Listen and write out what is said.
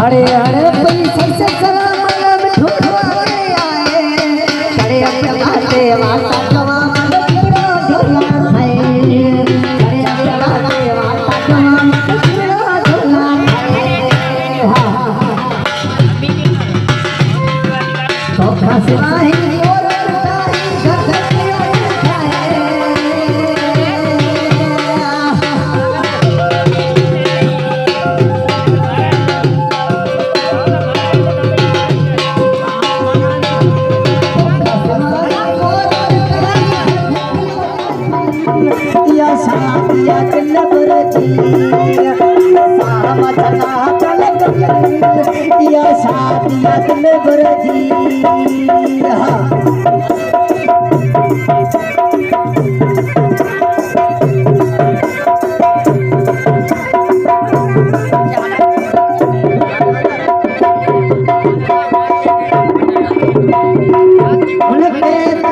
हरे हरे पैसे से सलाम ठुठवाए आए खड़े अपने माता कमा टुकड़ा ढोला है खड़े अपने माता कमा टुकड़ा ढोला है हा हा तो खसवाई और उठाई घर शादिया में बरजी उनके